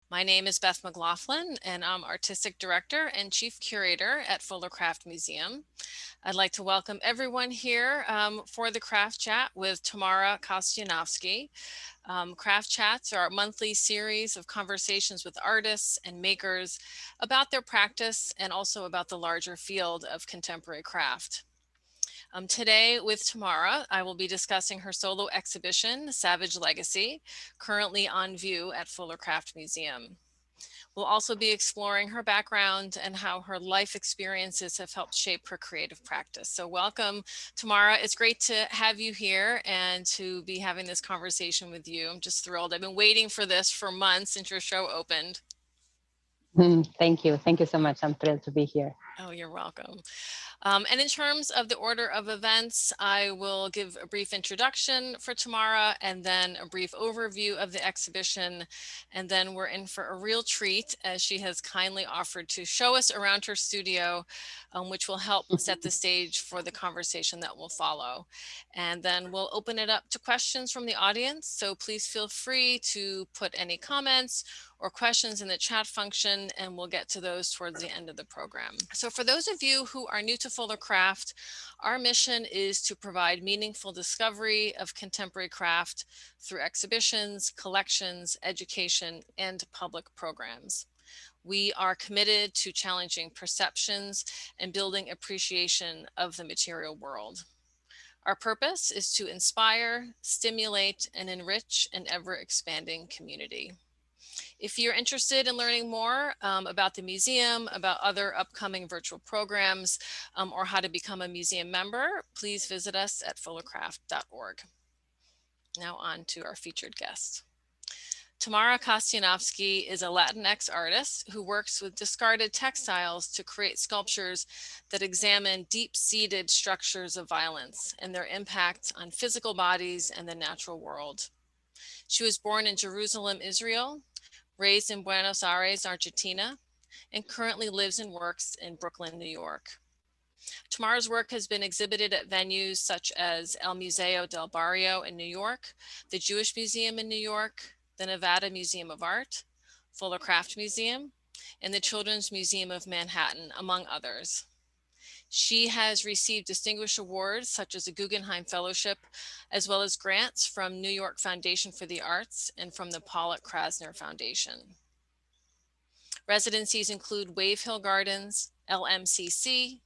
My name is Beth McLaughlin, and I'm Artistic Director and Chief Curator at Fuller Craft Museum. I'd like to welcome everyone here for the Craft Chat with Tamara Kostianovsky. Craft Chats are a monthly series of conversations with artists and makers about their practice and also about the larger field of contemporary craft. Today with Tamara, I will be discussing her solo exhibition, Savage Legacy, currently on view at Fuller Craft Museum. We'll also be exploring her background and how her life experiences have helped shape her creative practice. So welcome, Tamara. It's great to have you here and to be having this conversation with you. I'm just thrilled. I've been waiting for this for months since your show opened. Thank you. Thank you so much. I'm thrilled to be here. Oh, you're welcome. And in terms of the order of events, I will give a brief introduction for Tamara and then a brief overview of the exhibition. And then we're in for a real treat as she has kindly offered to show us around her studio, which will help set the stage for the conversation that will follow. And then we'll open it up to questions from the audience. So please feel free to put any comments or questions in the chat function, and we'll get to those towards the end of the program. So for those of you who are new to Fuller Craft, our mission is to provide meaningful discovery of contemporary craft through exhibitions, collections, education, and public programs. We are committed to challenging perceptions and building appreciation of the material world. Our purpose is to inspire, stimulate, and enrich an ever-expanding community. If you're interested in learning more about the museum, about other upcoming virtual programs, or how to become a museum member, please visit us at fullercraft.org. Now on to our featured guest. Tamara Kostianovsky is a Latinx artist who works with discarded textiles to create sculptures that examine deep-seated structures of violence and their impact on physical bodies and the natural world. She was born in Jerusalem, Israel, raised in Buenos Aires, Argentina, and currently lives and works in Brooklyn, New York. Tamara's work has been exhibited at venues such as El Museo del Barrio in New York, the Jewish Museum in New York, the Nevada Museum of Art, Fuller Craft Museum, and the Children's Museum of Manhattan, among others. She has received distinguished awards such as the Guggenheim Fellowship, as well as grants from New York Foundation for the Arts and from the Pollock Krasner Foundation. Residencies include Wave Hill Gardens, LMCC,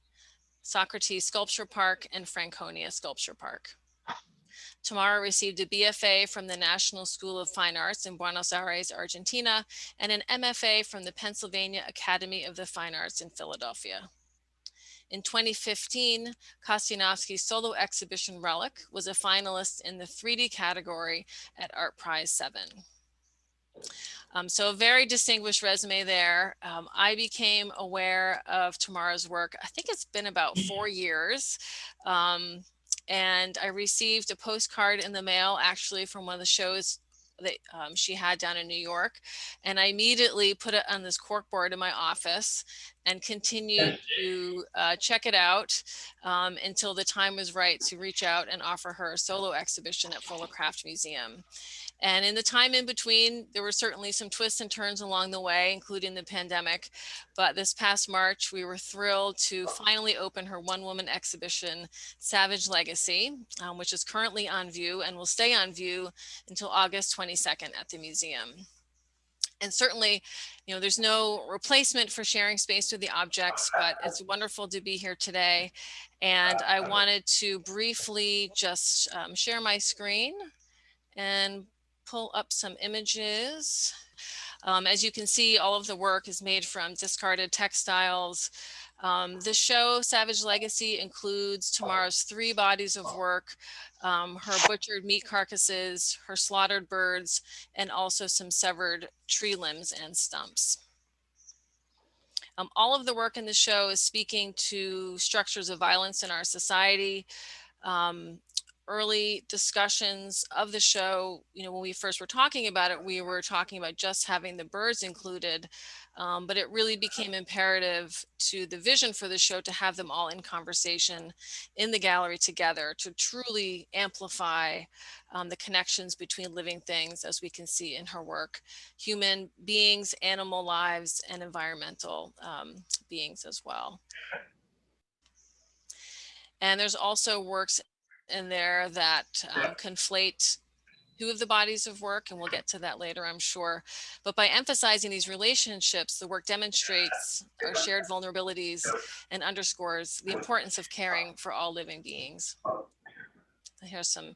Socrates Sculpture Park, and Franconia Sculpture Park. Tamara received a BFA from the National School of Fine Arts in Buenos Aires, Argentina, and an MFA from the Pennsylvania Academy of the Fine Arts in Philadelphia. In 2015, Kostianovsky's solo exhibition Relic was a finalist in the 3D category at Art Prize 7. So a very distinguished resume there. I became aware of Tamara's work, I think it's been about 4 years. And I received a postcard in the mail actually from one of the shows that she had down in New York. And I immediately put it on this corkboard in my office and continued to check it out until the time was right to reach out and offer her a solo exhibition at Fuller Craft Museum. And in the time in between, there were certainly some twists and turns along the way, including the pandemic. But this past March, we were thrilled to finally open her one-woman exhibition, Savage Legacy, which is currently on view and will stay on view until August 22nd at the museum. And certainly, there's no replacement for sharing space with the objects, but it's wonderful to be here today. And I wanted to briefly just share my screen and pull up some images. As you can see, all of the work is made from discarded textiles. The show, Savage Legacy, includes Tamara's 3 bodies of work, her butchered meat carcasses, her slaughtered birds, and also some severed tree limbs and stumps. All of the work in the show is speaking to structures of violence in our society. early discussions of the show, you know, when we first were talking about it, we were talking about just having the birds included, but it really became imperative to the vision for the show to have them all in conversation in the gallery together to truly amplify the connections between living things, as we can see in her work, human beings, animal lives, and environmental beings as well. And there's also works in there that conflate two of the bodies of work, and we'll get to that later, I'm sure. But by emphasizing these relationships, the work demonstrates our shared vulnerabilities and underscores the importance of caring for all living beings. Here's some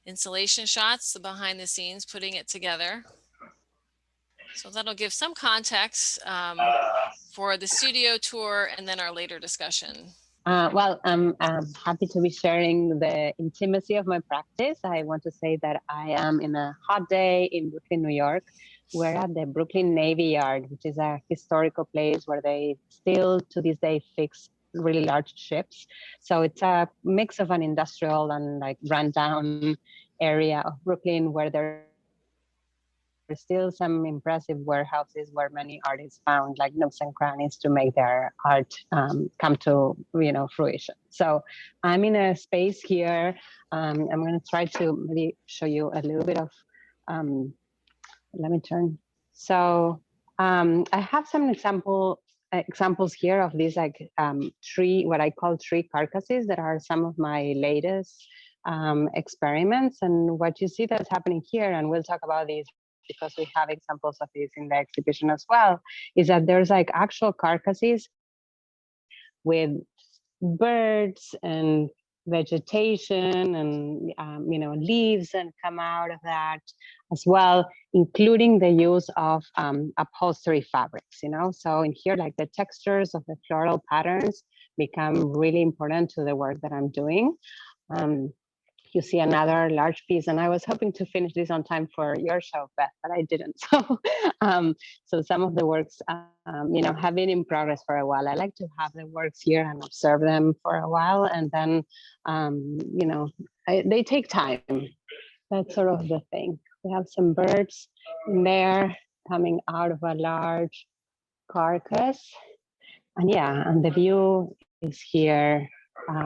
installation shots, the behind the scenes, putting it together. So that'll give some context for the studio tour and then our later discussion. Well, I'm happy to be sharing the intimacy of my practice. I want to say that I am in a hot day in Brooklyn, New York. We're at the Brooklyn Navy Yard, which is a historical place where they still to this day fix really large ships. So it's a mix of an industrial and like rundown area of Brooklyn where there's still some impressive warehouses where many artists found like nooks and crannies to make their art come to fruition. So I'm in a space here. I'm going to try to maybe show you a little bit of. Let me turn. So I have some examples here of these like tree, what I call tree carcasses that are some of my latest experiments. And what you see that's happening here, and we'll talk about these because we have examples of this in the exhibition as well, is that there's like actual carcasses with birds and vegetation and leaves and come out of that as well, including the use of upholstery fabrics. So in here, like the textures of the floral patterns become really important to the work that I'm doing. You see another large piece, and I was hoping to finish this on time for your show, Beth, but I didn't. So some of the works, have been in progress for a while. I like to have the works here and observe them for a while, and then, they take time. That's sort of the thing. We have some birds in there coming out of a large carcass, and yeah, and the view is here.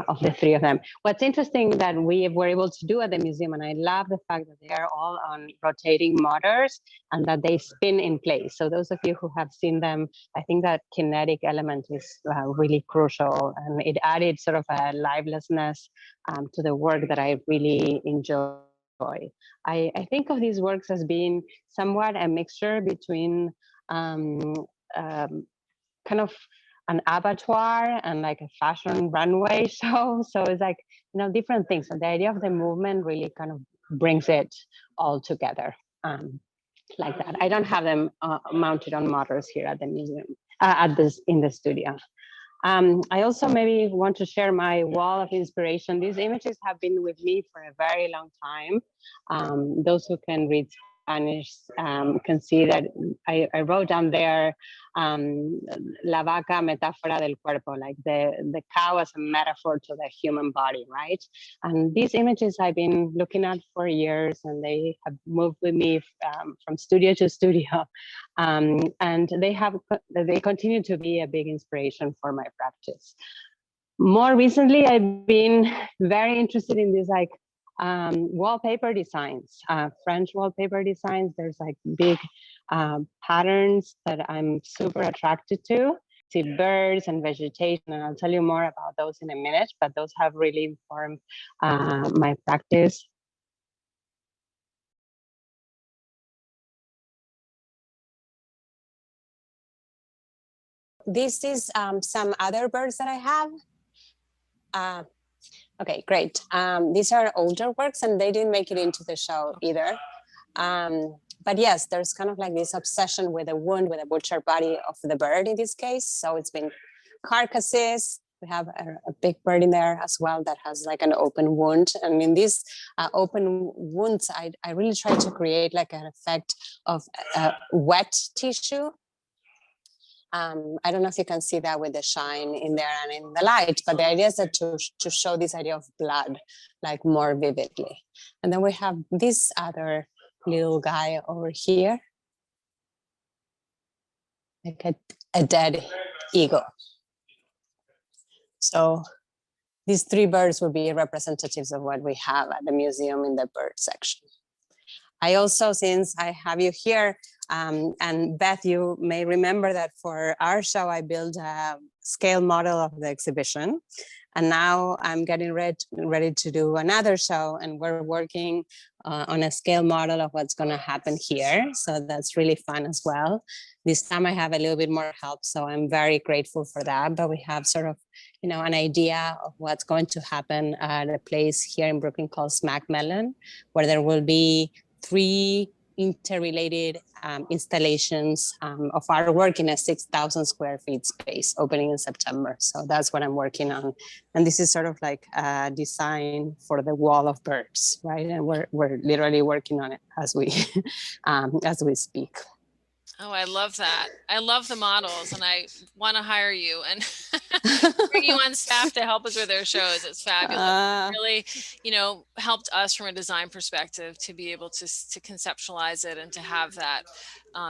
Of the three of them. What's interesting that we were able to do at the museum, and I love the fact that they are all on rotating motors and that they spin in place. So those of you who have seen them, I think that kinetic element is really crucial, and it added sort of a liveliness to the work that I really enjoy. I think of these works as being somewhat a mixture between kind of an abattoir and like a fashion runway show. So it's like, different things. And the idea of the movement really kind of brings it all together like that. I don't have them mounted on motors here at the museum, in the studio. I also maybe want to share my wall of inspiration. These images have been with me for a very long time. Those who can read Spanish can see that I wrote down there la vaca metáfora del cuerpo, like the cow as a metaphor to the human body, right? And these images I've been looking at for years, and they have moved with me from studio to studio. And they continue to be a big inspiration for my practice. More recently, I've been very interested in these like wallpaper designs, French wallpaper designs. There's like big patterns that I'm super attracted to. See birds and vegetation, and I'll tell you more about those in a minute, but those have really informed my practice. This is some other birds that I have. Okay, great. These are older works, and they didn't make it into the show either. But yes, there's kind of like this obsession with a wound, with a butcher body of the bird in this case. So it's been carcasses. We have a big bird in there as well that has like an open wound. And in these open wounds, I really try to create like an effect of wet tissue. I don't know if you can see that with the shine in there and in the light, but the idea is that to show this idea of blood like more vividly. And then we have this other little guy over here, like a dead eagle. So these three birds would be representatives of what we have at the museum in the bird section. I also, since I have you here, and Beth, you may remember that for our show, I built a scale model of the exhibition. And now I'm getting ready to do another show, and we're working on a scale model of what's going to happen here. So that's really fun as well. This time I have a little bit more help, so I'm very grateful for that. But we have sort of, an idea of what's going to happen at a place here in Brooklyn called Smack Melon, where there will be 3 interrelated installations of our work in a 6,000 square feet space opening in September. So that's what I'm working on. And this is sort of like a design for the wall of birds, right? And we're literally working on it as we speak. Oh, I love that. I love the models, and I want to hire you and bring you on staff to help us with our shows. It's fabulous. It really, helped us from a design perspective to be able to conceptualize it and to have that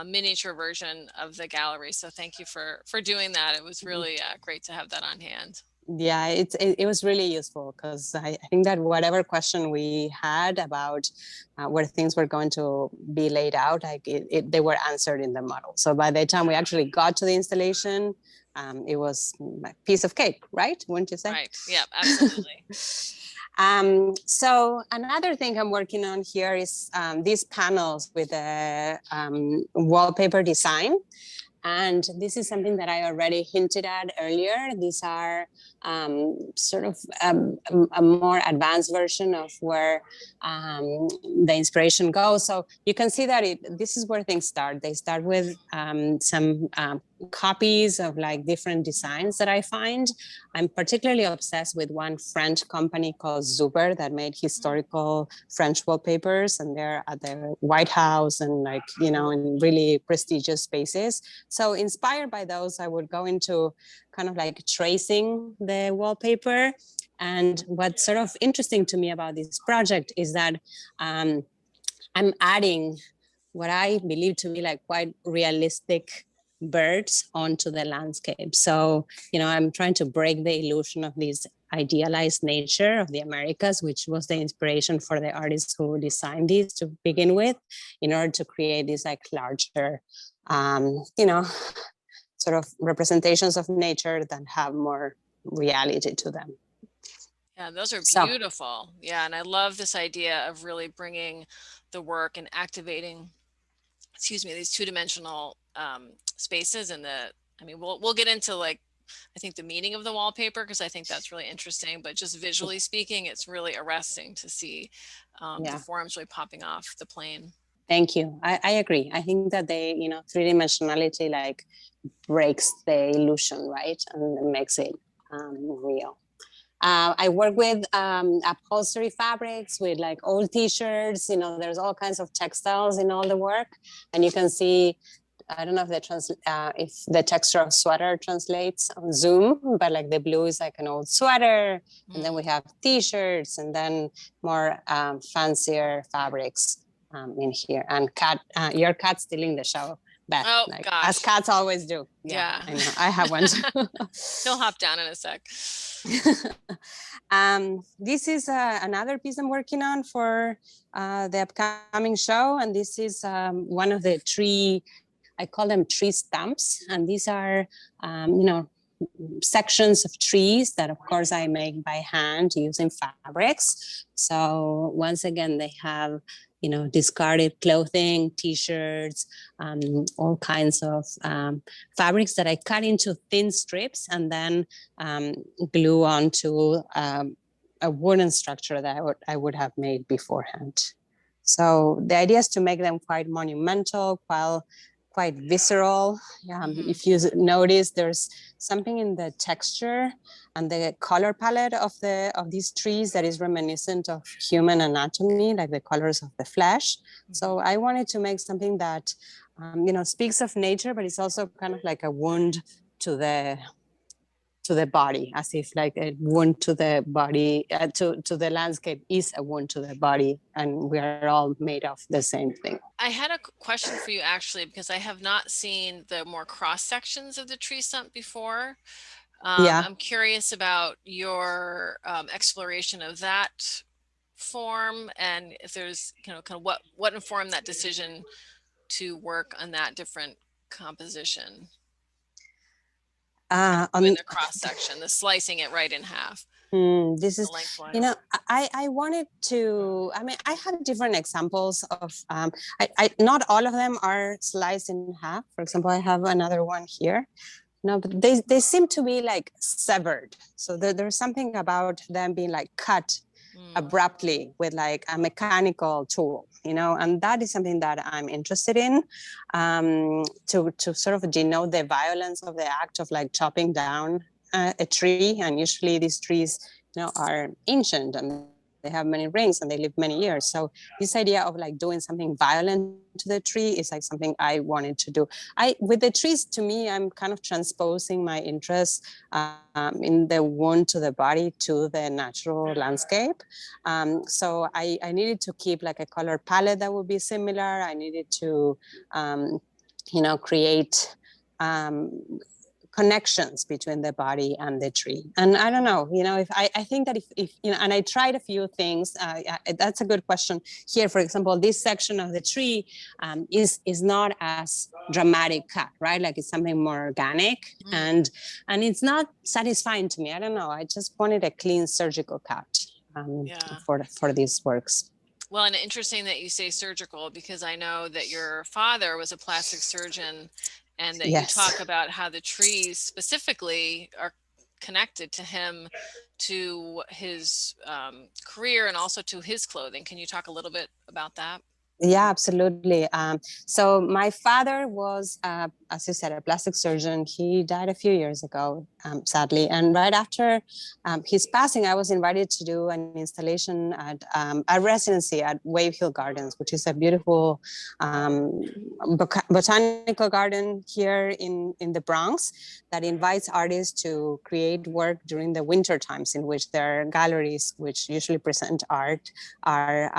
miniature version of the gallery. So thank you for doing that. It was really great to have that on hand. Yeah, it was really useful because I think that whatever question we had about where things were going to be laid out, they were answered in the model. So by the time we actually got to the installation, it was a piece of cake, right? Wouldn't you say? Right. Yeah, absolutely. So another thing I'm working on here is these panels with the wallpaper design. And this is something that I already hinted at earlier. These are sort of a more advanced version of where the inspiration goes. So you can see that this is where things start. They start with some copies of like different designs that I find. I'm particularly obsessed with one French company called Zuber that made historical French wallpapers, and they're at the White House and like, in really prestigious spaces. So inspired by those, I would go into kind of like tracing the wallpaper. And what's sort of interesting to me about this project is that I'm adding what I believe to be like quite realistic birds onto the landscape. So, I'm trying to break the illusion of this idealized nature of the Americas, which was the inspiration for the artists who designed these to begin with, in order to create these like larger, sort of representations of nature that have more reality to them. Yeah, those are beautiful. Yeah, and I love this idea of really bringing the work and activating, these two-dimensional spaces. And we'll get into like, I think the meaning of the wallpaper, because I think that's really interesting. But just visually speaking, it's really arresting to see the forms really popping off the plane. Thank you. I agree. I think that three-dimensionality like breaks the illusion, right, and makes it real. I work with upholstery fabrics, with like old t-shirts. There's all kinds of textiles in all the work, and you can see, I don't know if the texture of sweater translates on Zoom, but like the blue is like an old sweater, and then we have t-shirts, and then more fancier fabrics in here. And your cat's stealing the show, Beth. Oh, like, gosh. As cats always do. Yeah. I know. I have one too. He'll hop down in a sec. This is another piece I'm working on for the upcoming show. And this is one of the tree, I call them tree stumps. And these are, sections of trees that of course I make by hand using fabrics. So once again, they have discarded clothing, t-shirts, all kinds of fabrics that I cut into thin strips and then glue onto a wooden structure that I would have made beforehand. So the idea is to make them quite monumental, while quite visceral. If you notice, there's something in the texture and the color palette of these trees that is reminiscent of human anatomy, like the colors of the flesh. So I wanted to make something that, speaks of nature, but it's also kind of like a wound to the body, as if like a wound to the body, to the landscape is a wound to the body, and we are all made of the same thing. I had a question for you actually, because I have not seen the more cross sections of the tree stump before. I'm curious about your exploration of that form, and if there's, kind of what informed that decision to work on that different composition. On the cross section, the slicing it right in half. This is, I wanted to, I have different examples of, not all of them are sliced in half. For example, I have another one here. No, but they seem to be like severed. So there's something about them being like cut abruptly with like a mechanical tool, and that is something that I'm interested in, to sort of denote the violence of the act of like chopping down a tree. And usually these trees, are ancient and they have many rings and they live many years. So this idea of like doing something violent to the tree is like something I wanted to do. With the trees, to me, I'm kind of transposing my interest in the wound to the body to the natural landscape. So I needed to keep like a color palette that would be similar. I needed to, create connections between the body and the tree. And I don't know, if I think that if and I tried a few things, that's a good question here. For example, this section of the tree is not as dramatic cut, right? Like it's something more organic, and it's not satisfying to me. I don't know. I just wanted a clean surgical cut for these works. Well, and interesting that you say surgical, because I know that your father was a plastic surgeon, and that you talk about how the trees specifically are connected to him, to his career, and also to his clothing. Can you talk a little bit about that? Yeah, absolutely. So my father was, as you said, a plastic surgeon. He died a few years ago, sadly. And right after his passing, I was invited to do an installation at a residency at Wave Hill Gardens, which is a beautiful botanical garden here in the Bronx that invites artists to create work during the winter times, in which their galleries, which usually present art, are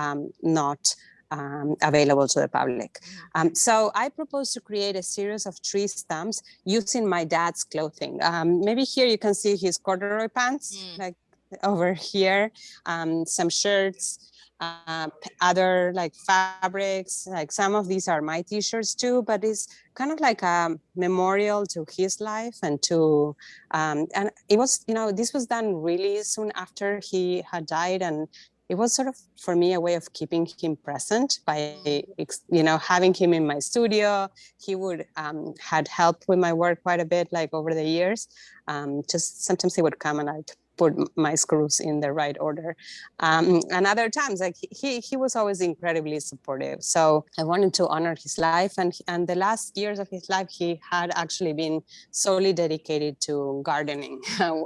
not available to the public. So I proposed to create a series of tree stumps using my dad's clothing. Maybe here you can see his corduroy pants, like over here, some shirts, other like fabrics, like some of these are my t-shirts too, but it's kind of like a memorial to his life and to, and it was, this was done really soon after he had died, and it was sort of, for me, a way of keeping him present by, having him in my studio. He would had helped with my work quite a bit, like over the years. Just sometimes he would come and I'd put my screws in the right order. And other times, like he was always incredibly supportive. So I wanted to honor his life, and the last years of his life, he had actually been solely dedicated to gardening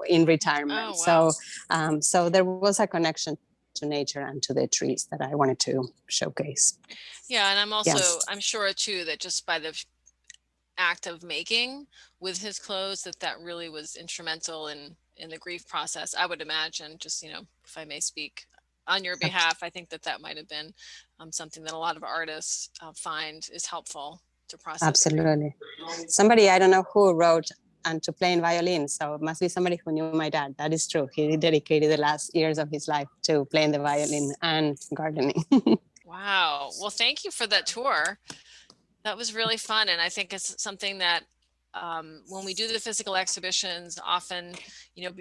in retirement. Oh, wow. So there was a connection to nature and to the trees that I wanted to showcase. Yeah, and I'm sure too that just by the act of making with his clothes, that really was instrumental in the grief process. I would imagine, just if I may speak on your behalf, I think that might have been something that a lot of artists find is helpful to process. Absolutely. Somebody, I don't know who, wrote and to playing violin. So it must be somebody who knew my dad. That is true. He dedicated the last years of his life to playing the violin and gardening. Wow. Well, thank you for that tour. That was really fun. And I think it's something that when we do the physical exhibitions, often,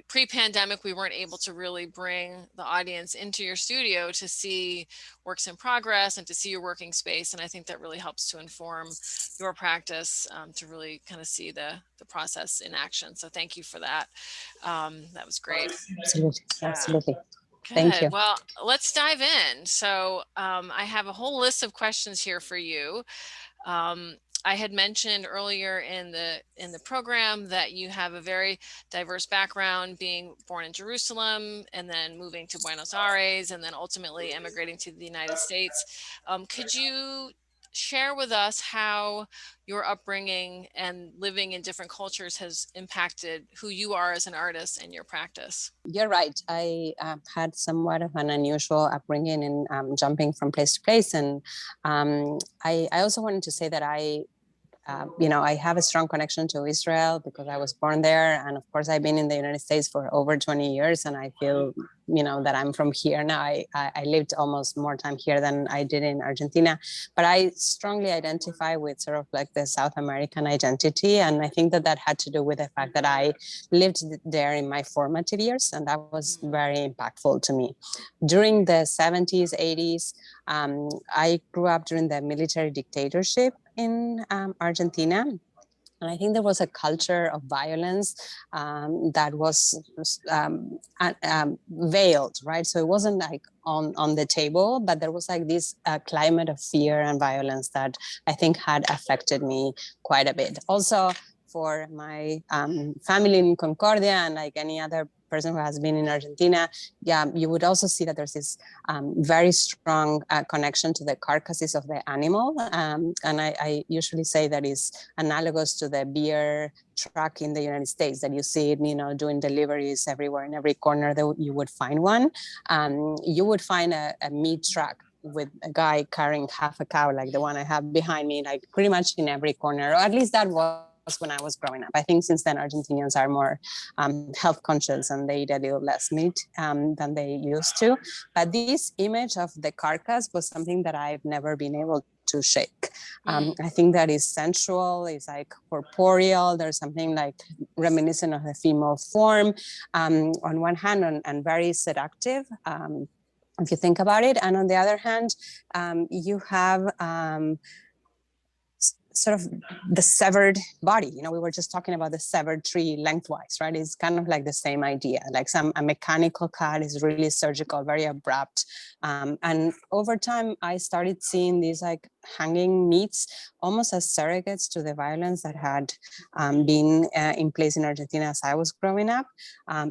pre-pandemic, we weren't able to really bring the audience into your studio to see works in progress and to see your working space. And I think that really helps to inform your practice, to really kind of see the process in action. So thank you for that. That was great. Absolutely. Absolutely. Good. Thank you. Well, let's dive in. So I have a whole list of questions here for you. I had mentioned earlier in the program that you have a very diverse background, being born in Jerusalem and then moving to Buenos Aires and then ultimately emigrating to the United States. Could you share with us how your upbringing and living in different cultures has impacted who you are as an artist and your practice? You're right. I had somewhat of an unusual upbringing in jumping from place to place. And I also wanted to say that I have a strong connection to Israel because I was born there. And of course, I've been in the United States for over 20 years. And I feel, that I'm from here now. I lived almost more time here than I did in Argentina. But I strongly identify with sort of like the South American identity. And I think that had to do with the fact that I lived there in my formative years. And that was very impactful to me. During the 70s, 80s, I grew up during the military dictatorship in Argentina. And I think there was a culture of violence that was veiled, right? So it wasn't like on the table, but there was like this climate of fear and violence that I think had affected me quite a bit. Also, for my family in Concordia and like any other person who has been in Argentina, you would also see that there's this very strong connection to the carcasses of the animal. And I usually say that is analogous to the beer truck in the United States that you see it, doing deliveries everywhere. In every corner that you would find one. You would find a meat truck with a guy carrying half a cow, like the one I have behind me, like pretty much in every corner, or at least that was when I was growing up. I think since then Argentinians are more health conscious and they eat a little less meat than they used to. But this image of the carcass was something that I've never been able to shake. I think that is sensual, it's like corporeal, there's something like reminiscent of the female form on one hand and very seductive. If you think about it. And on the other hand, you have sort of the severed body. We were just talking about the severed tree lengthwise, right? It's kind of like the same idea. Like a mechanical cut is really surgical, very abrupt. And over time, I started seeing these like hanging meats almost as surrogates to the violence that had been in place in Argentina as I was growing up.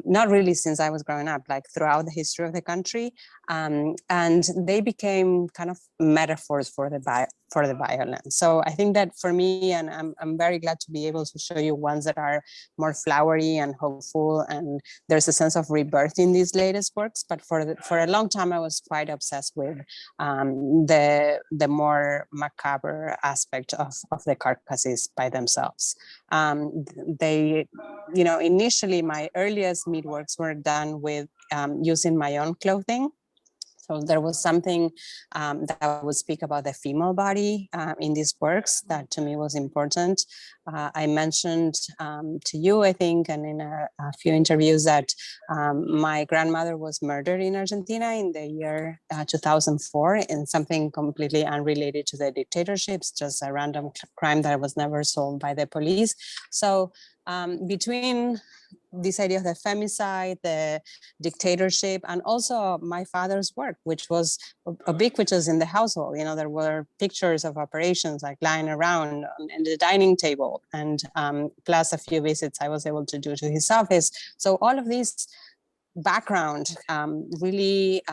Not really since I was growing up, like throughout the history of the country. And they became kind of metaphors for the violence. So I think that for me, and I'm very glad to be able to show you ones that are more flowery and hopeful, and there's a sense of rebirth in these latest works. But for a long time, I was quite obsessed with the more macabre aspect of the carcasses by themselves. Initially my earliest meat works were done with using my own clothing. So there was something that would speak about the female body in these works that to me was important. I mentioned to you, I think, and in a few interviews that my grandmother was murdered in Argentina in the year 2004 in something completely unrelated to the dictatorships, just a random crime that was never solved by the police. So between this idea of the femicide, the dictatorship, and also my father's work, which was ubiquitous in the household. There were pictures of operations like lying around in the dining table, and plus a few visits I was able to do to his office. So all of these background really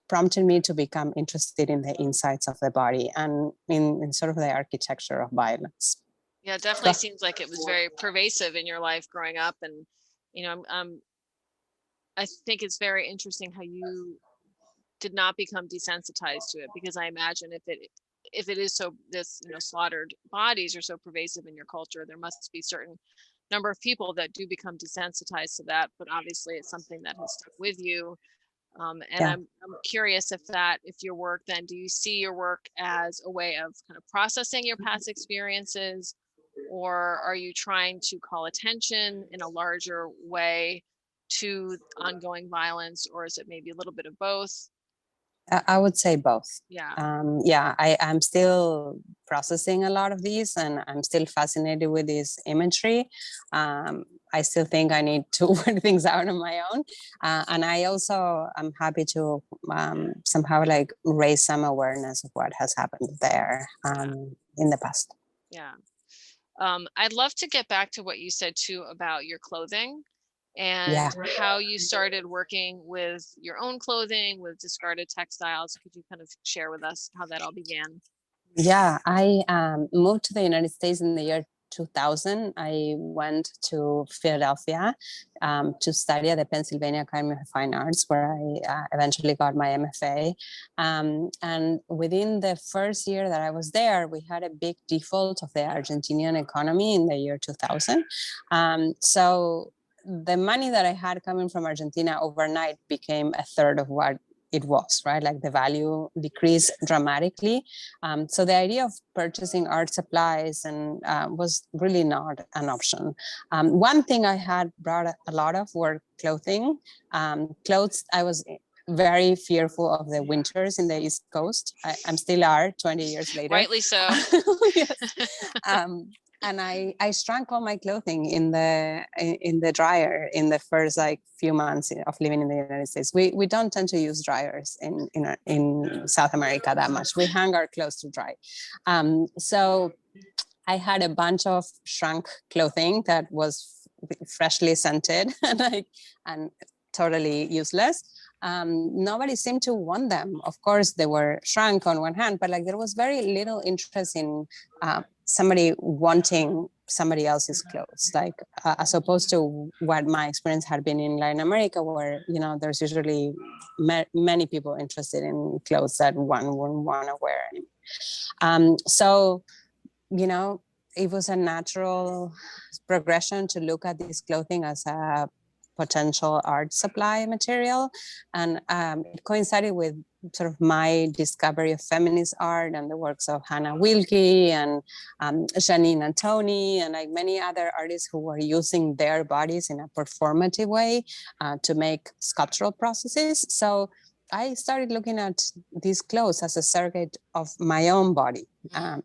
prompted me to become interested in the insides of the body and in sort of the architecture of violence. Yeah, it definitely seems like it was very pervasive in your life growing up. And, I think it's very interesting how you did not become desensitized to it, because I imagine if it is so, this, slaughtered bodies are so pervasive in your culture, there must be certain number of people that do become desensitized to that. But obviously it's something that has stuck with you. And yeah. I'm curious if your work, then, do you see your work as a way of kind of processing your past experiences, or are you trying to call attention in a larger way to ongoing violence, or is it maybe a little bit of both? I would say both. Yeah. I'm still processing a lot of these, and I'm still fascinated with this imagery. I still think I need to work things out on my own. And I also am happy to somehow like raise some awareness of what has happened there in the past. Yeah. I'd love to get back to what you said too about your clothing Yeah. and how you started working with your own clothing, with discarded textiles. Could you kind of share with us how that all began? Yeah, I moved to the United States in the year 2000. I went to Philadelphia to study at the Pennsylvania Academy of Fine Arts, where I eventually got my MFA. And within the first year that I was there, we had a big default of the Argentinian economy in the year 2000. So the money that I had coming from Argentina overnight became a third of what it was, right? Like the value decreased dramatically. So the idea of purchasing art supplies and was really not an option. One thing I had brought a lot of were clothing. Clothes, I was very fearful of the winters in the East Coast. I'm still are 20 years later. Rightly so. Yes. And I shrunk all my clothing in the dryer in the first like few months of living in the United States. We don't tend to use dryers in South America that much. We hang our clothes to dry. So I had a bunch of shrunk clothing that was freshly scented and totally useless. Nobody seemed to want them. Of course, they were shrunk on one hand, but like there was very little interest in somebody wanting somebody else's clothes, like as opposed to what my experience had been in Latin America, where there's usually many people interested in clothes that one wouldn't want to wear anymore. So it was a natural progression to look at this clothing as a potential art supply material. And it coincided with sort of my discovery of feminist art and the works of Hannah Wilke and Janine Antoni and like many other artists who were using their bodies in a performative way to make sculptural processes. So I started looking at these clothes as a surrogate of my own body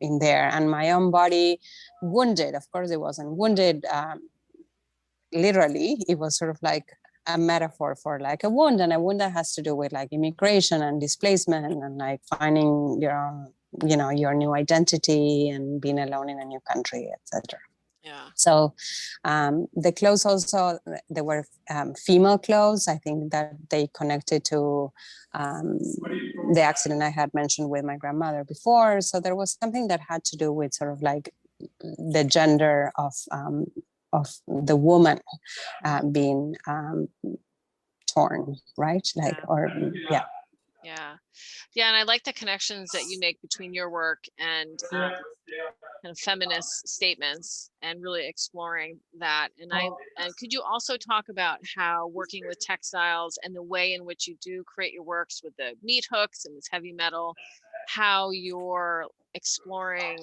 in there, and my own body wounded. Of course, it wasn't wounded literally. It was sort of like a metaphor for like a wound, and a wound that has to do with like immigration and displacement and like finding your own, your new identity and being alone in a new country, etc. Yeah. So the clothes also, they were female clothes. I think that they connected to the accident I had mentioned with my grandmother before. So there was something that had to do with sort of like the gender of the woman being torn, right? Like, Yeah. or yeah. Yeah, and I like the connections that you make between your work and kind of feminist statements and really exploring that. And could you also talk about how working with textiles and the way in which you do create your works with the meat hooks and this heavy metal, how you're exploring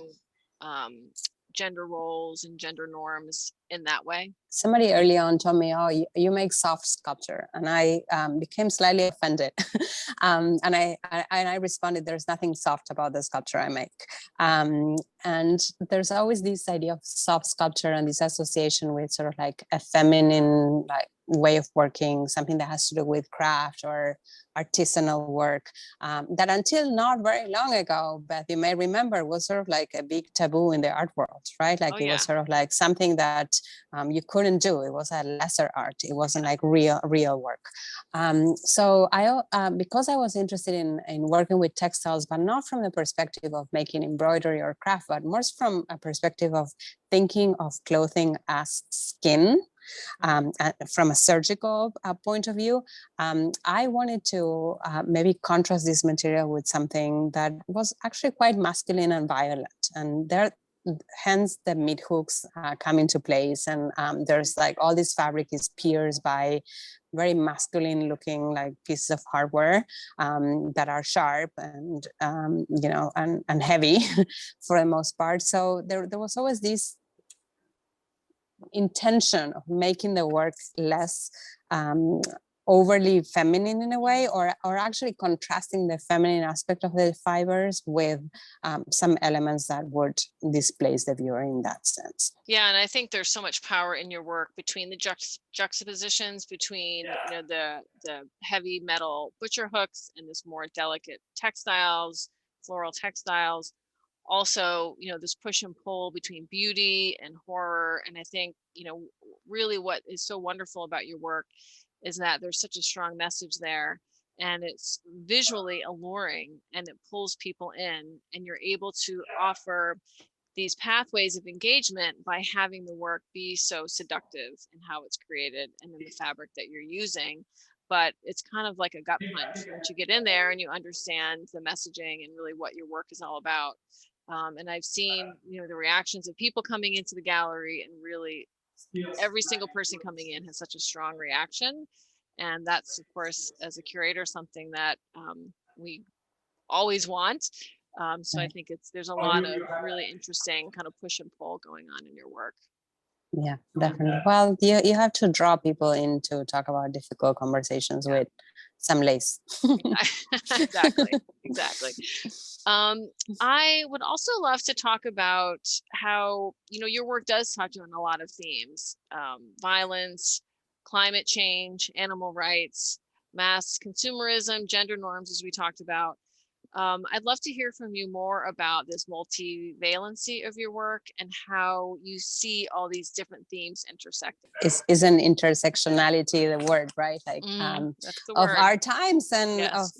gender roles and gender norms in that way? Somebody early on told me, "Oh, you make soft sculpture," and I became slightly offended. And I responded, "There's nothing soft about the sculpture I make." And there's always this idea of soft sculpture and this association with sort of like a feminine like way of working, something that has to do with craft or artisanal work, that until not very long ago, Beth, you may remember, was sort of like a big taboo in the art world, right? Like it was sort of like something that you couldn't do. It was a lesser art. It wasn't like real work. So because I was interested in working with textiles, but not from the perspective of making embroidery or craft, but more from a perspective of thinking of clothing as skin, from a surgical point of view, I wanted to maybe contrast this material with something that was actually quite masculine and violent. And hence the meat hooks come into place. And there's like all this fabric is pierced by very masculine looking like pieces of hardware that are sharp and and heavy for the most part. So there was always this intention of making the work less overly feminine in a way, or actually contrasting the feminine aspect of the fibers with some elements that would displace the viewer in that sense. Yeah, and I think there's so much power in your work between the juxtapositions between the heavy metal butcher hooks and this more delicate textiles, floral textiles, also, this push and pull between beauty and horror. And I think, really what is so wonderful about your work is that there's such a strong message there, and it's visually alluring, and it pulls people in, and you're able to offer these pathways of engagement by having the work be so seductive in how it's created and in the fabric that you're using. But it's kind of like a gut punch once you get in there and you understand the messaging and really what your work is all about. And I've seen, the reactions of people coming into the gallery, and really every single person coming in has such a strong reaction. And that's, of course, as a curator, something that we always want. So I think there's a lot of really interesting kind of push and pull going on in your work. Yeah, definitely. Well, you have to draw people in to talk about difficult conversations with some lace. Exactly. I would also love to talk about how, your work does touch on a lot of themes: violence, climate change, animal rights, mass consumerism, gender norms, as we talked about. I'd love to hear from you more about this multivalency of your work and how you see all these different themes intersecting. Is an intersectionality the word, right? Like That's the of word. our times and Yes.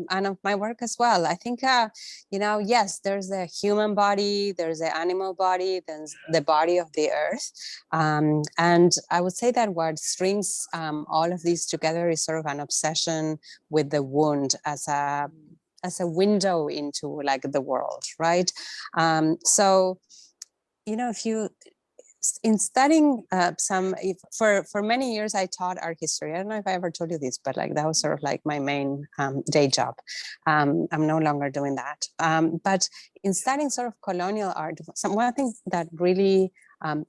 and of my work as well. I think yes, there's the human body, there's the animal body, there's the body of the earth, and I would say that what strings all of these together is sort of an obsession with the wound as a window into like the world, right? So if you in studying for many years I taught art history. I don't know if I ever told you this, but like that was sort of like my main day job. I'm no longer doing that, but in studying sort of colonial art, one thing that really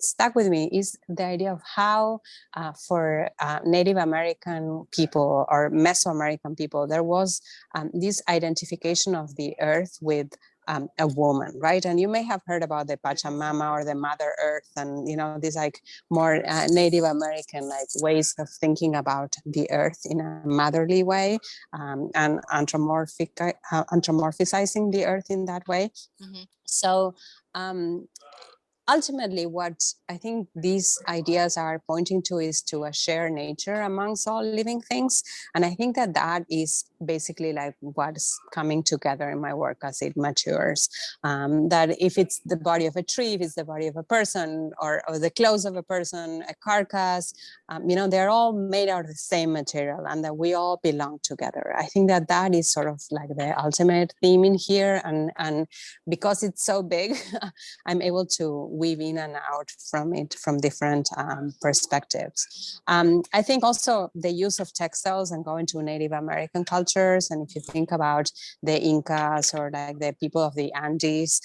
stuck with me is the idea of how for Native American people or Mesoamerican people, there was this identification of the earth with a woman, right? And you may have heard about the Pachamama or the Mother Earth, and these like more Native American like ways of thinking about the earth in a motherly way, and anthropomorphizing the earth in that way. Mm-hmm. So ultimately, what I think these ideas are pointing to is to a shared nature amongst all living things. And I think that is basically like what's coming together in my work as it matures. That if it's the body of a tree, if it's the body of a person, or the clothes of a person, a carcass, they're all made out of the same material, and that we all belong together. I think that is sort of like the ultimate theme in here. And because it's so big, I'm able to weave in and out from it from different perspectives. I think also the use of textiles and going to Native American cultures. And if you think about the Incas or like the people of the Andes,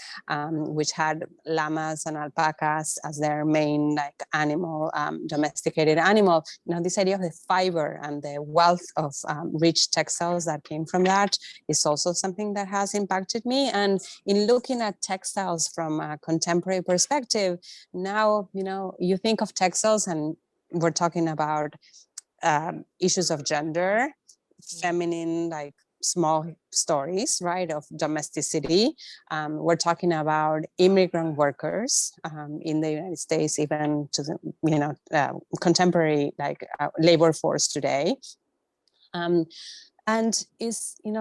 which had llamas and alpacas as their main like animal, domesticated animal, this idea of the fiber and the wealth of rich textiles that came from that is also something that has impacted me. And in looking at textiles from a contemporary perspective, now, you think of textiles and we're talking about issues of gender, feminine, like small stories, right, of domesticity. We're talking about immigrant workers in the United States, even to the, contemporary like labor force today. And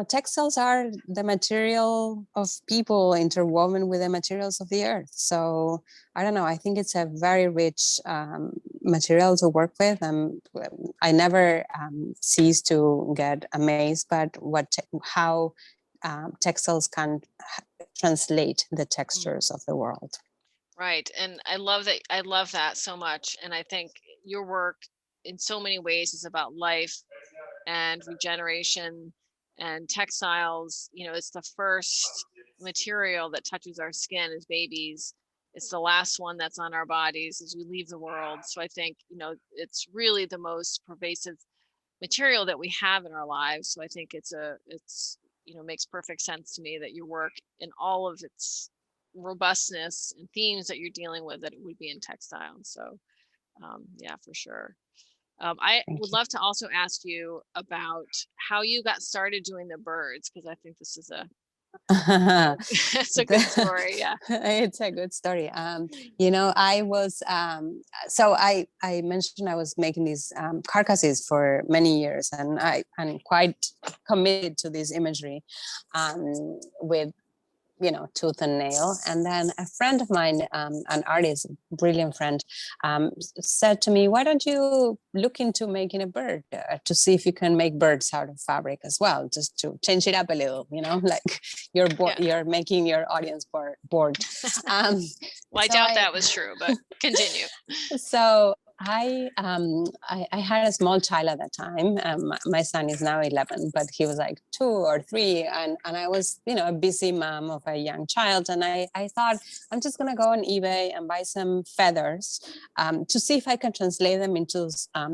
textiles are the material of people interwoven with the materials of the earth. So I don't know, I think it's a very rich material to work with. I never cease to get amazed by how textiles can translate the textures of the world. Right. And I love that so much. And I think your work in so many ways is about life and regeneration. And textiles, it's the first material that touches our skin as babies. It's the last one that's on our bodies as we leave the world. So I think, it's really the most pervasive material that we have in our lives. So I think it's makes perfect sense to me that your work in all of its robustness and themes that you're dealing with, that it would be in textile. So yeah, for sure. I would love to also ask you about how you got started doing the birds, because I think this is a It's a good story. Yeah. It's a good story. You know, I was, so I mentioned I was making these carcasses for many years, and I'm quite committed to this imagery with, you know, tooth and nail. And then a friend of mine, an artist, brilliant friend, said to me, why don't you look into making a bird to see if you can make birds out of fabric as well, just to change it up a little, you know, like you're making your audience bored. Well, I doubt that was true, but continue. So I had a small child at that time. My son is now 11, but he was like 2 or 3, and I was, you know, a busy mom of a young child, and I thought I'm just gonna go on eBay and buy some feathers to see if I can translate them into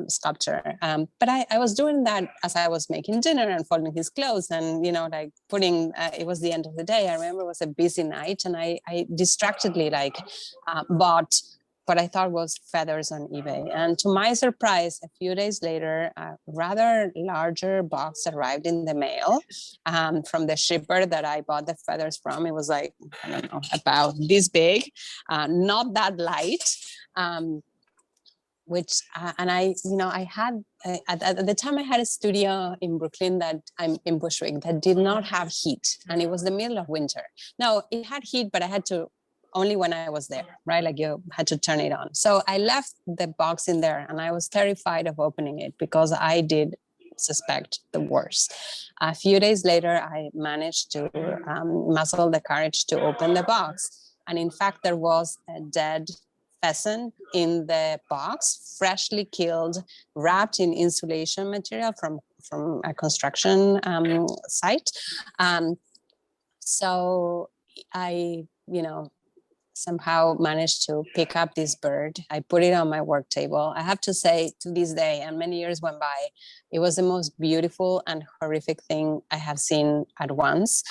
sculpture. But I was doing that as I was making dinner and folding his clothes, and, you know, like putting. It was the end of the day. I remember it was a busy night, and I distractedly bought what I thought was feathers on eBay. And to my surprise, a few days later, a rather larger box arrived in the mail from the shipper that I bought the feathers from. It was like, I don't know, about this big, not that light. And I, you know, I had, at the time I had a studio in Brooklyn that I'm in Bushwick that did not have heat, and it was the middle of winter. Now it had heat, but I had to, only when I was there, right? Like you had to turn it on. So I left the box in there, and I was terrified of opening it because I did suspect the worst. A few days later, I managed to muster the courage to open the box. And in fact, there was a dead pheasant in the box, freshly killed, wrapped in insulation material from a construction site. So I, you know, somehow managed to pick up this bird. I put it on my work table. I have to say, to this day, and many years went by, it was the most beautiful and horrific thing I have seen at once.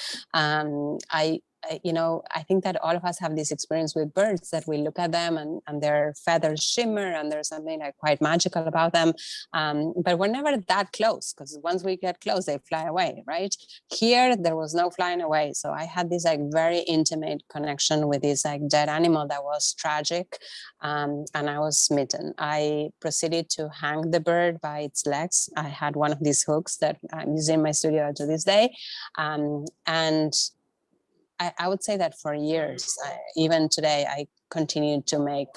You know, I think that all of us have this experience with birds, that we look at them and their feathers shimmer, and there's something like quite magical about them. But we're never that close, because once we get close, they fly away, right? Here, there was no flying away. So I had this like very intimate connection with this like dead animal that was tragic. And I was smitten. I proceeded to hang the bird by its legs. I had one of these hooks that I'm using in my studio to this day. And I would say that for years, even today, I continued to make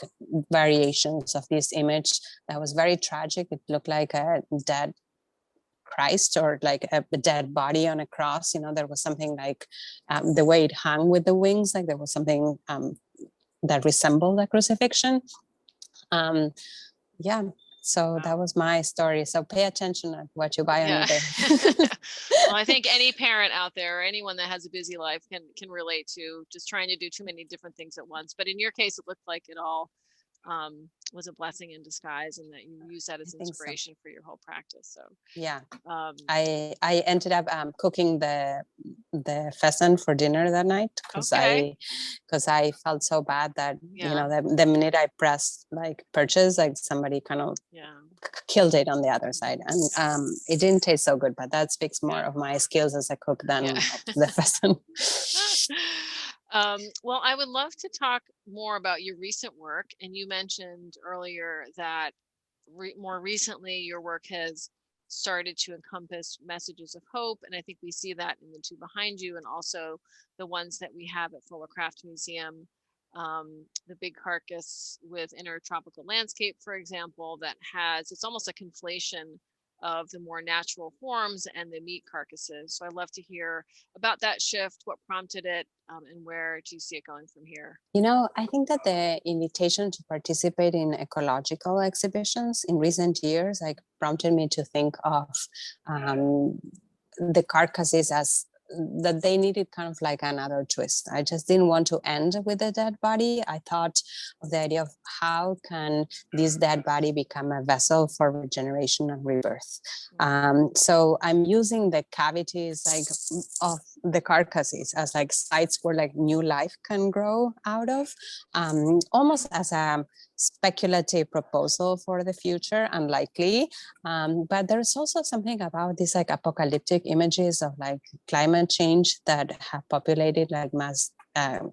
variations of this image that was very tragic. It looked like a dead Christ, or like a dead body on a cross. You know, there was something like the way it hung with the wings, like there was something that resembled a crucifixion. Yeah. So that was my story. So pay attention to what you buy on eBay. Well, I think any parent out there, or anyone that has a busy life, can relate to just trying to do too many different things at once. But in your case, it looked like it all was a blessing in disguise, and that you use that as inspiration for your whole practice. So yeah, I ended up cooking the pheasant for dinner that night, because I felt so bad that you know, the minute I pressed like purchase, like somebody kind of killed it on the other side, and it didn't taste so good. But that speaks more of my skills as a cook than the pheasant. Well, I would love to talk more about your recent work. And you mentioned earlier that more recently your work has started to encompass messages of hope. And I think we see that in the two behind you, and also the ones that we have at Fuller Craft Museum. The big carcass with Inner Tropical Landscape, for example, that has, it's almost a conflation of the more natural forms and the meat carcasses. So I'd love to hear about that shift, what prompted it, and where do you see it going from here? You know, I think that the invitation to participate in ecological exhibitions in recent years like prompted me to think of the carcasses as that they needed kind of like another twist. I just didn't want to end with a dead body. I thought of the idea of how can this dead body become a vessel for regeneration and rebirth. So I'm using the cavities like of the carcasses as like sites where like new life can grow out of, almost as a speculative proposal for the future, unlikely. But there's also something about these like apocalyptic images of like climate climate change that have populated like mass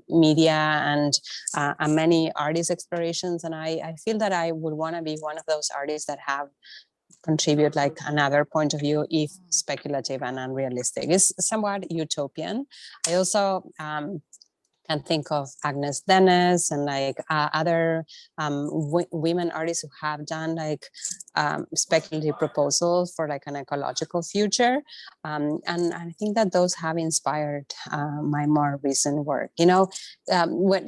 media and many artist explorations. And I feel that I would want to be one of those artists that have contribute like another point of view, if speculative and unrealistic. It's somewhat utopian. I also can think of Agnes Dennis and like other women artists who have done like speculative proposals for like an ecological future. And I think that those have inspired my more recent work. You know, when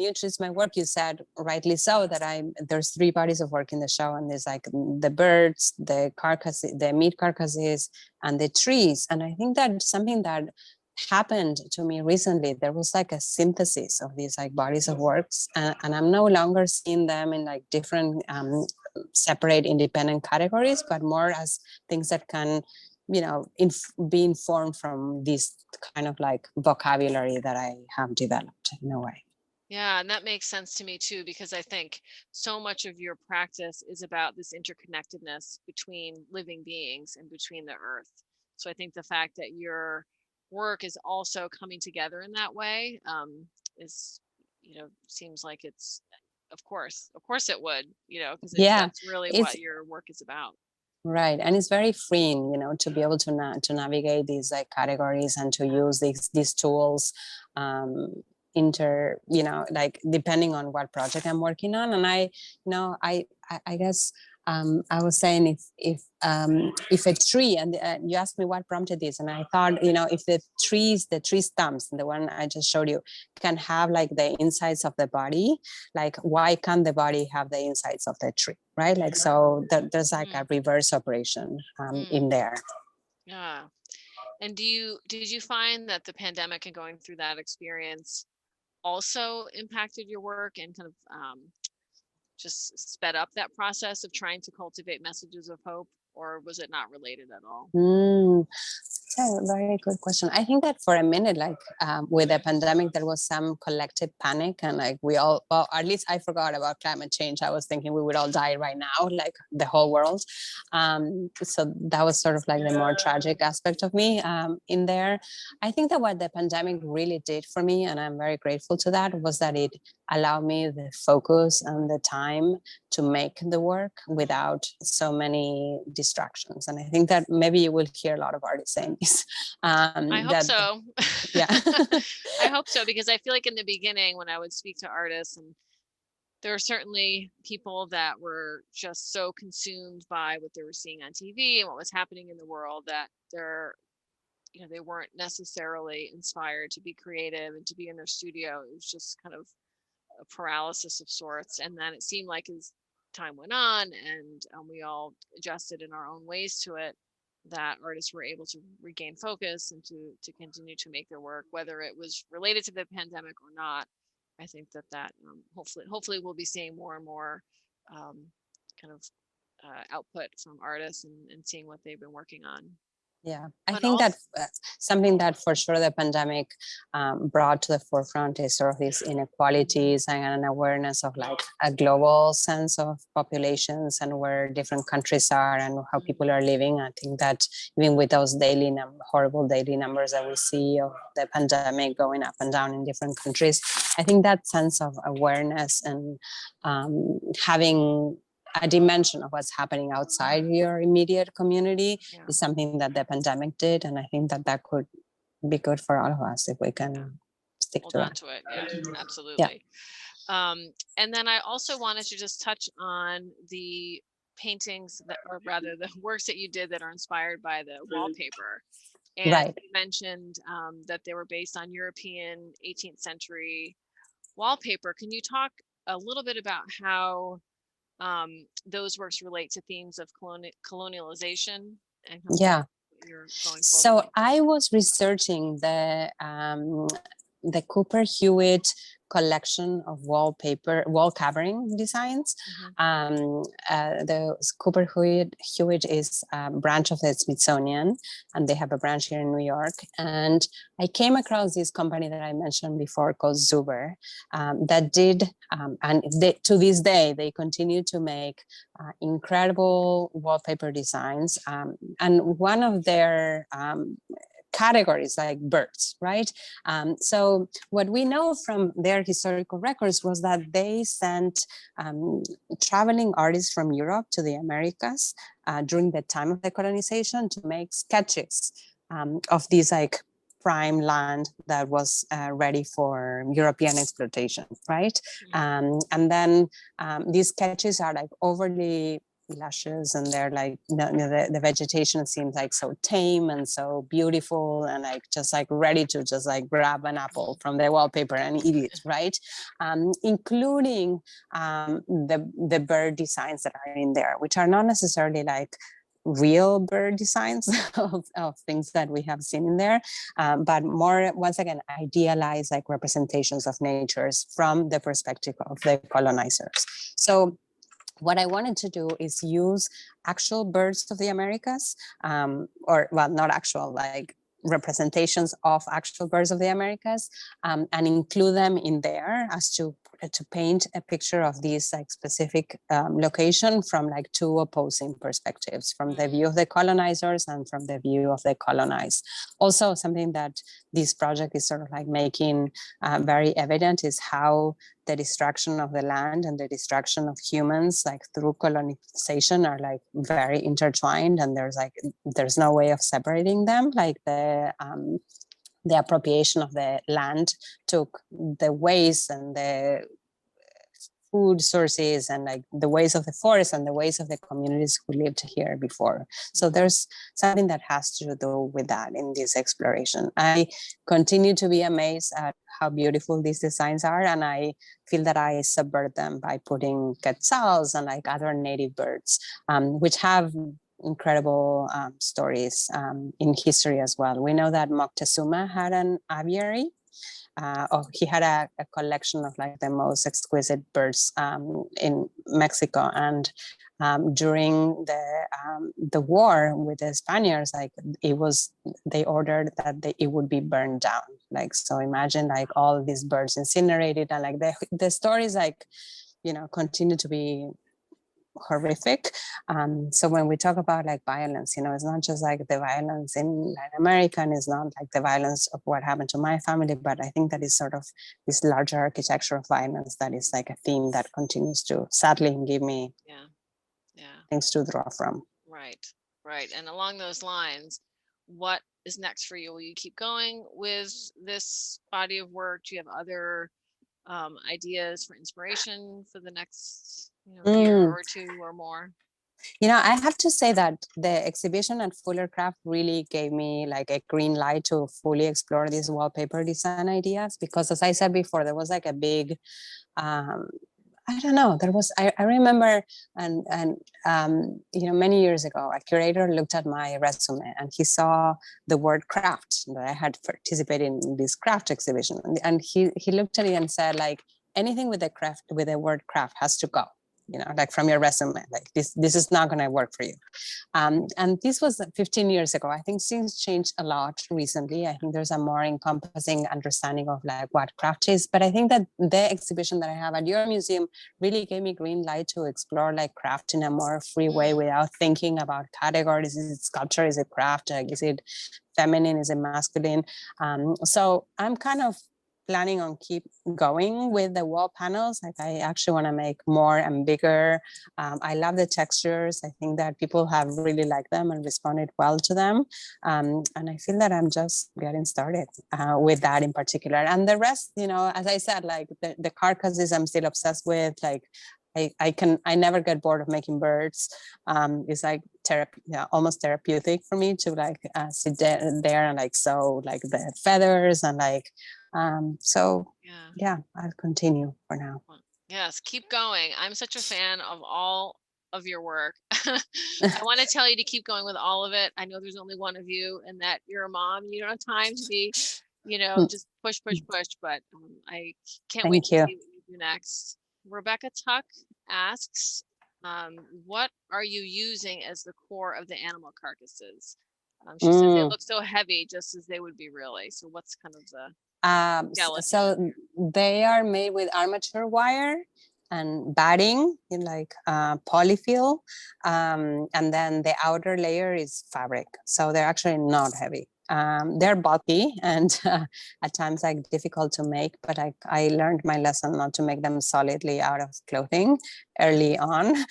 you introduced my work, you said rightly so that there's 3 bodies of work in the show, and there's like the birds, the carcasses, the meat carcasses, and the trees. And I think that's something that happened to me recently. There was like a synthesis of these like bodies of works, and I'm no longer seeing them in like different separate independent categories, but more as things that can, you know, be informed from this kind of like vocabulary that I have developed in a way. Yeah, and that makes sense to me too, because I think so much of your practice is about this interconnectedness between living beings and between the earth. So I think the fact that your work is also coming together in that way is, you know, seems like it's, of course it would, you know, because that's really what your work is about. Right, and it's very freeing, you know, to be able to navigate these like categories and to use these tools you know, like depending on what project I'm working on. And I guess I was saying if a tree, and you asked me what prompted this, and I thought, you know, if the tree stumps, the one I just showed you, can have like the insides of the body, like why can't the body have the insides of the tree, right? Like, so there's like a reverse operation in there. Yeah. And did you find that the pandemic and going through that experience also impacted your work and kind of just sped up that process of trying to cultivate messages of hope, or was it not related at all? Very good question. I think that for a minute, like with the pandemic, there was some collective panic, and like we all, well, at least I forgot about climate change. I was thinking we would all die right now, like the whole world. So that was sort of like the more tragic aspect of me in there. I think that what the pandemic really did for me, and I'm very grateful to that, was that it allowed me the focus and the time to make the work without so many distractions. And I think that maybe you will hear a lot of artists saying this. I hope so. Yeah. I hope so, because I feel like in the beginning when I would speak to artists, and there are certainly people that were just so consumed by what they were seeing on TV and what was happening in the world that they weren't necessarily inspired to be creative and to be in their studio. It was just kind of a paralysis of sorts. And then it seemed like as time went on and we all adjusted in our own ways to it, that artists were able to regain focus and to continue to make their work, whether it was related to the pandemic or not. I think that hopefully we'll be seeing more and more kind of output from artists and seeing what they've been working on. Yeah, I think that something that for sure the pandemic brought to the forefront is sort of these inequalities and an awareness of like a global sense of populations and where different countries are and how people are living. I think that even with those horrible daily numbers that we see of the pandemic going up and down in different countries, I think that sense of awareness and having a dimension of what's happening outside your immediate community is something that the pandemic did. And I think that could be good for all of us if we can stick hold to on that. to it. Yeah, absolutely. Yeah. And then I also wanted to just touch on the paintings that, or rather the works that you did that are inspired by the wallpaper. And you mentioned that they were based on European 18th century wallpaper. Can you talk a little bit about how those works relate to themes of colonialization? And you're going so I was researching the Cooper Hewitt collection of wall covering designs. The Cooper Hewitt is a branch of the Smithsonian, and they have a branch here in New York. And I came across this company that I mentioned before called Zuber that did, and to this day, they continue to make incredible wallpaper designs. And one of their categories like birds, right? So what we know from their historical records was that they sent traveling artists from Europe to the Americas during the time of the colonization to make sketches of these like prime land that was ready for European exploitation, right? And then these sketches are like overly luscious, and they're like the vegetation seems like so tame and so beautiful, and like just like ready to just like grab an apple from the wallpaper and eat it, right? Including the bird designs that are in there, which are not necessarily like real bird designs of things that we have seen in there, but more, once again, idealized like representations of natures from the perspective of the colonizers. So what I wanted to do is use actual birds of the Americas, or well, not actual, like representations of actual birds of the Americas, and include them in there as to paint a picture of this like specific location from like two opposing perspectives, from the view of the colonizers and from the view of the colonized. Also, something that this project is sort of like making very evident is how the destruction of the land and the destruction of humans like through colonization are like very intertwined, and there's no way of separating them. Like the appropriation of the land took the ways and the food sources and like the ways of the forest and the ways of the communities who lived here before. So there's something that has to do with that in this exploration. I continue to be amazed at how beautiful these designs are, and I feel that I subvert them by putting quetzals and like other native birds, which have incredible stories in history as well. We know that Moctezuma had an aviary. He had a collection of like the most exquisite birds in Mexico, and during the war with the Spaniards, like they ordered that it would be burned down. Like, so imagine like all these birds incinerated, and like the stories like, you know, continue to be horrific. So when we talk about like violence, you know, it's not just like the violence in Latin America, and it's not like the violence of what happened to my family, but I think that is sort of this larger architecture of violence that is like a theme that continues to sadly give me things to draw from. Right. And along those lines, what is next for you? Will you keep going with this body of work? Do you have other ideas for inspiration for the next year or two or more? You know, I have to say that the exhibition at Fuller Craft really gave me like a green light to fully explore these wallpaper design ideas, because as I said before, there was like a big I don't know, there was, I remember, and you know, many years ago, a curator looked at my resume and he saw the word craft, that I had participated in this craft exhibition. And he looked at it and said, like, anything with the word craft has to go, you know, like from your resume, like this is not going to work for you. And this was 15 years ago. I think things changed a lot recently. I think there's a more encompassing understanding of like what craft is. But I think that the exhibition that I have at your museum really gave me green light to explore like craft in a more free way without thinking about categories. Is it sculpture? Is it craft? Like, is it feminine? Is it masculine? So I'm kind of planning on keep going with the wall panels. Like, I actually want to make more and bigger. I love the textures. I think that people have really liked them and responded well to them. And I feel that I'm just getting started with that in particular. And the rest, you know, as I said, like the carcasses I'm still obsessed with. Like, I never get bored of making birds. It's like almost therapeutic for me to like sit there and like sew like the feathers and like, so yeah, I'll continue for now. Yes, keep going. I'm such a fan of all of your work. I want to tell you to keep going with all of it. I know there's only one of you and that you're a mom. You don't have time to be, you know, just push, but I can't wait to see what you do next. Rebecca Tuck asks, what are you using as the core of the animal carcasses? She says they look so heavy, just as they would be really. So what's kind of the so they are made with armature wire and batting in like polyfill, and then the outer layer is fabric, so they're actually not heavy. they're bulky and at times like difficult to make, but I learned my lesson not to make them solidly out of clothing early on.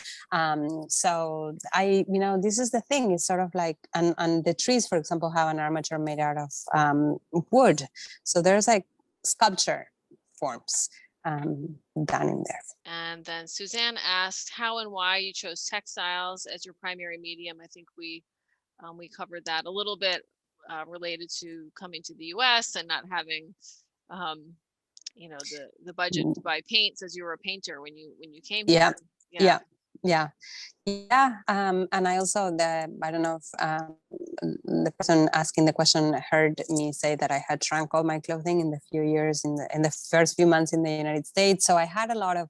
So this is the thing, it's sort of like, and the trees, for example, have an armature made out of wood. So there's like sculpture forms done in there. And then Suzanne asked how and why you chose textiles as your primary medium. I think we covered that a little bit, related to coming to the US and not having the budget to buy paints, as you were a painter when you came here. And I also, I don't know if the person asking the question heard me say that I had shrunk all my clothing in the few years in the first few months in the United States. So I had a lot of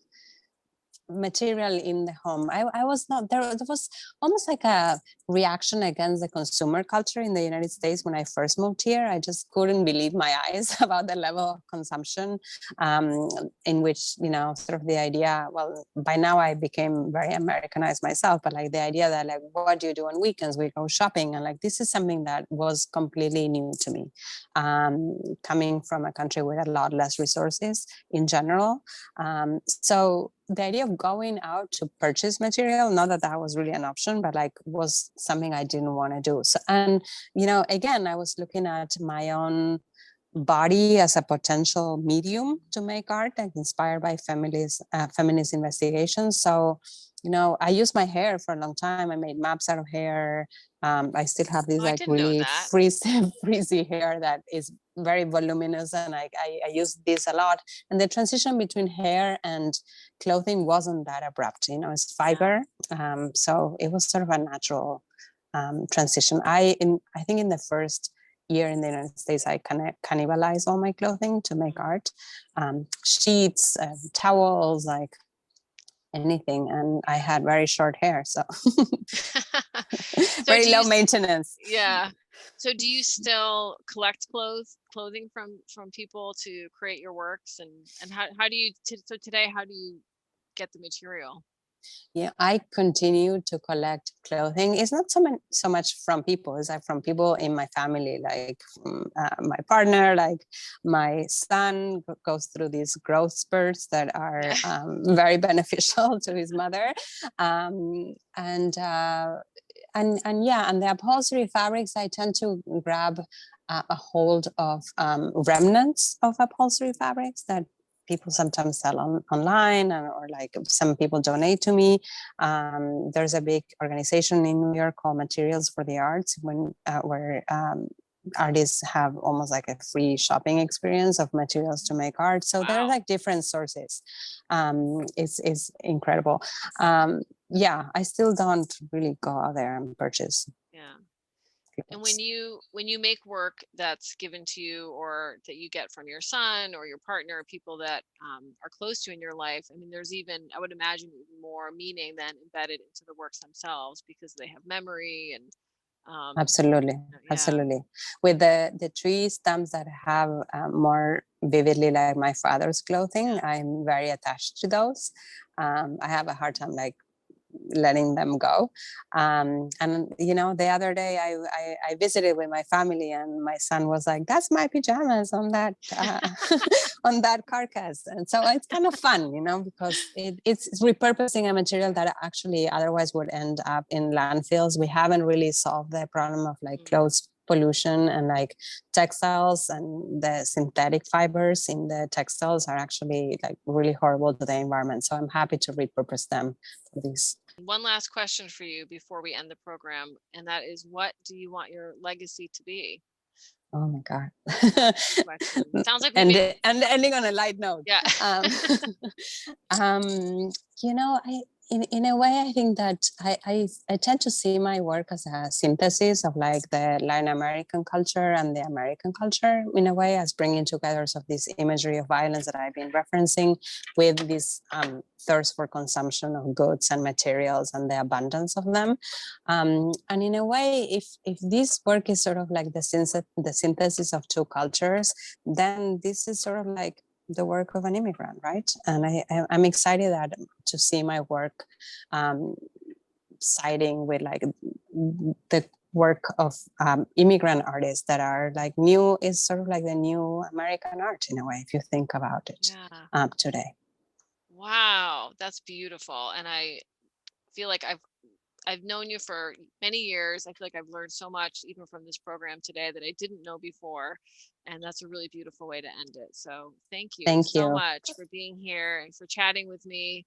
material in the home. I was not there. There was almost like a reaction against the consumer culture in the United States when I first moved here. I just couldn't believe my eyes about the level of consumption, in which, sort of the idea, well, by now I became very Americanized myself, but like the idea that like, what do you do on weekends? We go shopping. And like, this is something that was completely new to me, coming from a country with a lot less resources in general. So the idea of going out to purchase material, not that that was really an option, but like was something I didn't want to do. So, and, again, I was looking at my own body as a potential medium to make art, like inspired by feminist investigations. So, I used my hair for a long time. I made maps out of hair. I still have this like really frizzy hair that is very voluminous, and I use this a lot. And the transition between hair and clothing wasn't that abrupt, it's fiber. So it was sort of a natural transition. I think in the first year in the United States, I kind of cannibalized all my clothing to make art, sheets, towels, like anything. And I had very short hair, so, very low maintenance. Yeah. So do you still collect clothing from people to create your works? And how do you, so today, how do you get the material? Yeah, I continue to collect clothing. It's not so much from people. It's like from people in my family, like my partner, like my son goes through these growth spurts that are very beneficial to his mother. And the upholstery fabrics, I tend to grab a hold of remnants of upholstery fabrics that people sometimes sell online, or like some people donate to me. There's a big organization in New York called Materials for the Arts, where artists have almost like a free shopping experience of materials to make art. So there are like different sources. It's incredible. I still don't really go out there and purchase. Yeah. And when you make work that's given to you, or that you get from your son or your partner, people that are close to you in your life, I mean, there's even, I would imagine, even more meaning than embedded into the works themselves, because they have memory and absolutely. With the three stumps that have more vividly like my father's clothing, I'm very attached to those. I have a hard time like letting them go. And the other day I visited with my family, and my son was like, "That's my pajamas on that on that carcass." And so it's kind of fun, because it's repurposing a material that actually otherwise would end up in landfills. We haven't really solved the problem of like clothes pollution, and like textiles and the synthetic fibers in the textiles are actually like really horrible to the environment. So I'm happy to repurpose them for this. One last question for you before we end the program, and that is, what do you want your legacy to be? Oh my God. Sounds like and ending on a light note. Yeah. In a way, I think that I tend to see my work as a synthesis of like the Latin American culture and the American culture, in a way, as bringing together of this imagery of violence that I've been referencing with this thirst for consumption of goods and materials and the abundance of them. And in a way, if this work is sort of like the synthesis of two cultures, then this is sort of like the work of an immigrant, right? And I'm excited to see my work siding with like the work of immigrant artists that are like new, is sort of like the new American art in a way, if you think about it today. Wow, that's beautiful. And I feel like I've known you for many years. I feel like I've learned so much even from this program today that I didn't know before. And that's a really beautiful way to end it. So thank you so much for being here and for chatting with me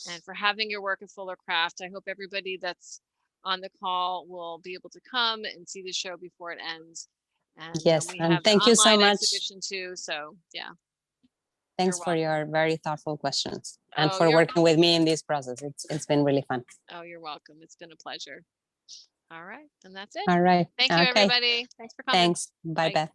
and for having your work at Fuller Craft. I hope everybody that's on the call will be able to come and see the show before it ends. And yes, we and have thank an you so online much. exhibition too. So yeah. Thanks for your very thoughtful questions and for you're working with me in this process. It's been really fun. Oh, you're welcome. It's been a pleasure. All right, and that's it. All right. Thank you, everybody. Thanks for coming. Thanks. Bye, Beth.